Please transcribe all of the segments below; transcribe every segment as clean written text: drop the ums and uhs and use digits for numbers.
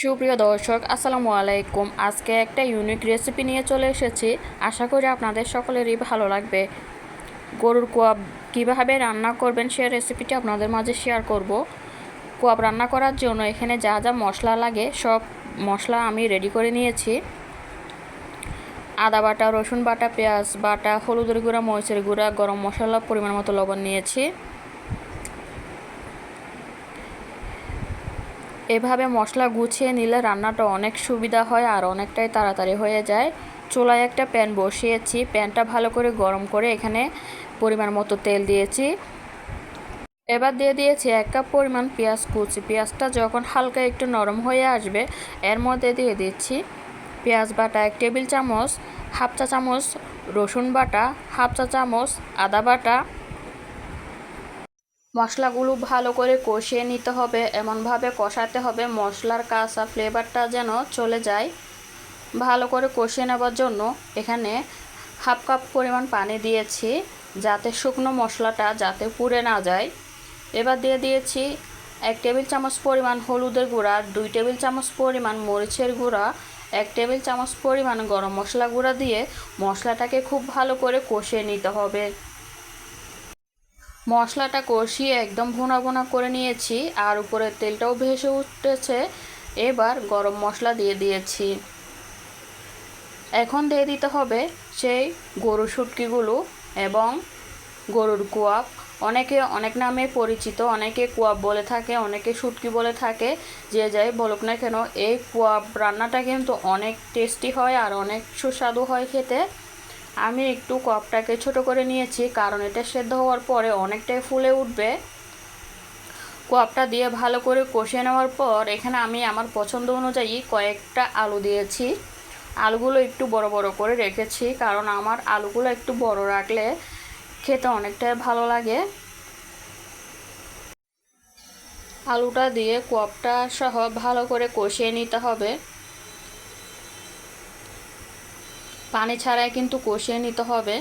সুপ্রিয় দর্শক আসসালামু আলাইকুম। আজকে একটা ইউনিক রেসিপি নিয়ে চলে এসেছি। আশা করি আপনাদের সকলেরই ভালো লাগবে। গরুর কোয়াব কীভাবে রান্না করবেন সে রেসিপিটি আপনাদের মাঝে শেয়ার করব। কোয়াব রান্না করার জন্য এখানে যা যা মশলা লাগে সব মশলা আমি রেডি করে নিয়েছি। আদা বাটা, রসুন বাটা, পেঁয়াজ বাটা, হলুদের গুঁড়া, মরিচের গুঁড়া, গরম মশলা, পরিমাণ মতো লবণ নিয়েছি। এভাবে মশলা গুছিয়ে নিলে রান্নাটা অনেক সুবিধা হয় আর অনেকটাই তাড়াতাড়ি হয়ে যায়। চুলায় একটা প্যান বসিয়েছি, প্যানটা ভালো করে গরম করে এখানে পরিমাণ মতো তেল দিয়েছি। এবার দিয়ে দিয়েছি 1 কাপ পরিমাণ পেঁয়াজ কুচি। পেঁয়াজটা যখন হালকা একটু নরম হয়ে আসবে এর মধ্যে দিয়ে দিচ্ছি পেঁয়াজ বাটা 1 টেবিল চামচ, হাফ চা চামচ রসুন বাটা, হাফ চা চামচ আদা বাটা। মশলাগুলো ভালো করে কষিয়ে নিতে হবে, এমনভাবে কষাতে হবে মশলার কাঁচা ফ্লেভারটা যেন চলে যায়। ভালো করে কষিয়ে নেবার জন্য এখানে হাফ কাপ পরিমাণ পানি দিয়েছি, যাতে শুকনো মশলাটা যাতে পুড়ে না যায়। এবার দিয়ে দিয়েছি 1 টেবিল চামচ পরিমাণ হলুদের গুঁড়া, 2 টেবিল চামচ পরিমাণ মরিচের গুঁড়া, 1 টেবিল চামচ পরিমাণ গরম মশলা গুঁড়া দিয়ে মশলাটাকে খুব ভালো করে কষিয়ে নিতে হবে। মশলাটা কষিয়ে একদম ভুনা ভুনা করে নিয়েছি আর উপরে তেলটাও ভেসে উঠেছে। এবার গরম মশলা দিয়ে দিয়েছি। এখন দিয়ে দিতে হবে সেই গরুর শুটকিগুলো এবং গরুর কোয়াব। অনেকে অনেক নামে পরিচিত, অনেকে কোয়াব বলে থাকে, অনেকে শুটকি বলে থাকে। যে যাই বলুক না কেন এই কোয়াব রান্নাটা কিন্তু অনেক টেস্টি হয় আর অনেক সুস্বাদু হয় খেতে। আমি একটু কোয়াবটাকে ছোট করে নিয়েছি কারণ এটা সেদ্ধ হওয়ার পরে অনেকটাই ফুলে উঠবে। কোয়াবটা দিয়ে ভালো করে কষিয়ে নেওয়ার পর এখানে আমি আমার পছন্দ অনুযায়ী কয়েকটা আলু দিয়েছি। আলুগুলো একটু বড় বড় করে রেখেছি কারণ আমার আলুগুলো একটু বড় রাখলে খেতে অনেকটাই ভালো লাগে। আলুটা দিয়ে কোয়াবটা সহ ভালো করে কষিয়ে নিতে হবে। পানি ছাড়াই কিন্তু কষিয়ে নিতে হবে।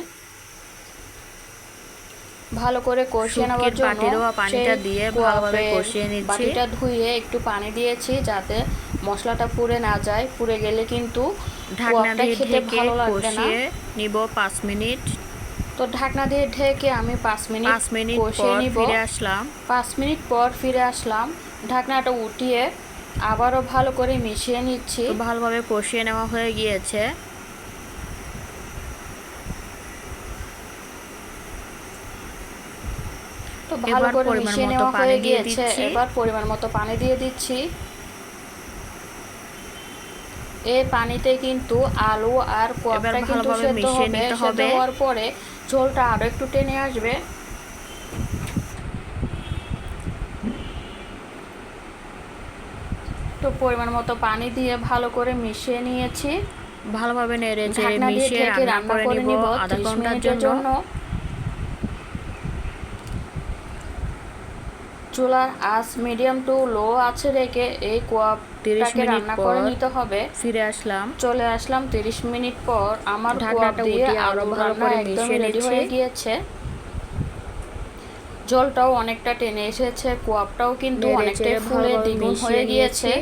ভালো করে কষিয়ে নেওয়ার জন্য পানিটা দিয়ে ভালোভাবে কষিয়ে নিচ্ছি। বাটিটা ধুয়ে একটু পানি দিয়েছি যাতে মশলাটা পুড়ে না যায়। পুড়ে গেলে কিন্তু ঢাকনা দিয়ে খেতে ভালো লাগবে না। কষিয়ে নিব 5 মিনিট। তো ঢাকনা দিয়ে ঢেকে আমি 5 মিনিট কষিয়ে নিব। ফিরে আসলাম। 5 মিনিট পর ফিরে আসলাম। ঢাকনাটা উঠিয়ে আবারও ভালো করে মিশিয়ে নিচ্ছি। ভালোভাবে কষিয়ে নেওয়া হয়ে গিয়েছে। তো ভালো করে মিশিয়ে নেওয়া হয়ে গিয়েছে। এবার পরিমাণ মতো পানি দিয়ে দিচ্ছি। এই পানিতে কিন্তু আলু আর কোয়াবটা কিন্তু সেদ্ধ হবে। সেদ্ধ হওয়ার পরে ঝোলটা আরও একটু টেনে আসবে। তো পরিমাণ মতো পানি দিয়ে ভালো করে মিশিয়ে নিয়েছি। ভালোভাবে নেড়ে ঢাকনা দিয়ে ঢেকে রান্না করে নিব 30 মিনিটের জন্য। চুলার আঁচ মিডিয়াম টু লো আছে রেখে এই কোয়াবটাকে রান্না করে নিতে হবে। ফিরে আসলাম। চলে আসলাম 30 মিনিট পর। আমার কোয়াব দিয়ে আরো ভালো করে মিশিয়ে রেডি হয়ে গিয়েছে। ঝোলটাও অনেকটা টেনে এসেছে, কোয়াবটাও কিন্তু অনেকটা ফুলে দ্বিগুণ হয়ে গিয়েছে।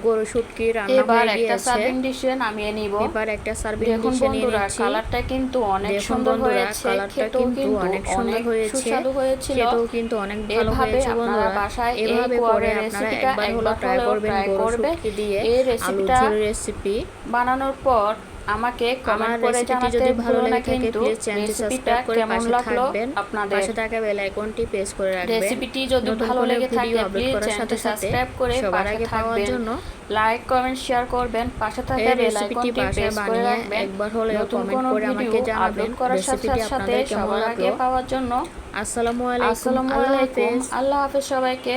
গরু শুটকি রান্না এবার একটা সার্ভিং ডিশে নামিয়ে নিব। এবার একটা সার্ভিং ডিশে নিয়ে নিচ্ছি। কালারটা কিন্তু অনেক সুন্দর হয়েছে, খেতেও কিন্তু অনেক সুন্দর হয়েছে, সুস্বাদু হয়েছিল। খেতেও কিন্তু অনেক ভালো হয়েছে বন্ধুরা। বাসায় এভাবে করে আপনারা একবার হলো ট্রাই করবেন গরু শুটকি দিয়ে আলু ঝোল রেসিপি বানানোর পর আমাকে কমেন্ট করে জানাতে যদি ভালো ভুলো না লাগে থাকে কিন্তু প্লিজ চ্যানেলটি সাবস্ক্রাইব করে পাশে থাকবেন। পাশে থাকা বেল আইকনটি প্রেস করে রাখবেন। রেসিপিটি যদি ভালো লেগে থাকে প্লিজ চ্যানেলটি সাবস্ক্রাইব করে সবার আগে পাওয়ার জন্য লাইক কমেন্ট শেয়ার করবেন। পাশে থাকা বেল আইকনটি প্রেস করে রাখবেন। একবার হলেও কমেন্ট করে আমাকে জানাবেন রেসিপিটি আপনাদের কেমন লাগলো। পাওয়ার জন্য আসসালামু আলাইকুম। আল্লাহ হাফেজ সবাইকে।